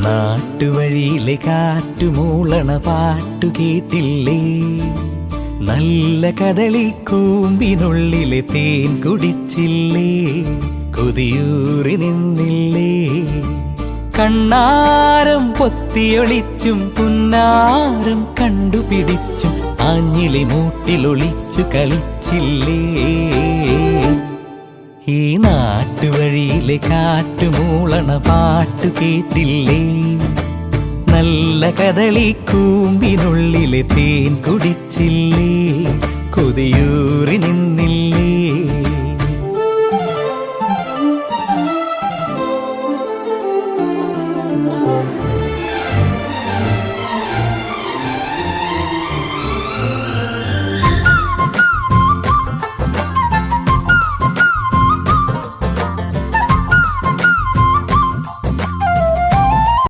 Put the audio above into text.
നാട്ടുവഴിയിലെ കാറ്റുമൂളണ പാട്ടു കേട്ടില്ലേ? നല്ല കദളിക്കൂമ്പിനുള്ളിലെ തേൻ കുടിച്ചില്ലേ? കൊതിയൂറി നിന്നില്ലേ? കണ്ണാരം പൊത്തിയൊളിച്ചും പുന്നാരം കണ്ടുപിടിച്ചും ആഞ്ഞിലി മൂട്ടിലൊളിച്ചു കളിച്ചില്ലേ? ഈ നാട്ടുവഴിയിലെ കാറ്റുമൂളണ പാട്ടു കേട്ടില്ലേ? നല്ല കദളിക്കൂമ്പിനുള്ളിലെ തേൻ കുടിച്ചില്ലേ? കൊതിയൂറി നിന്നില്ലേ?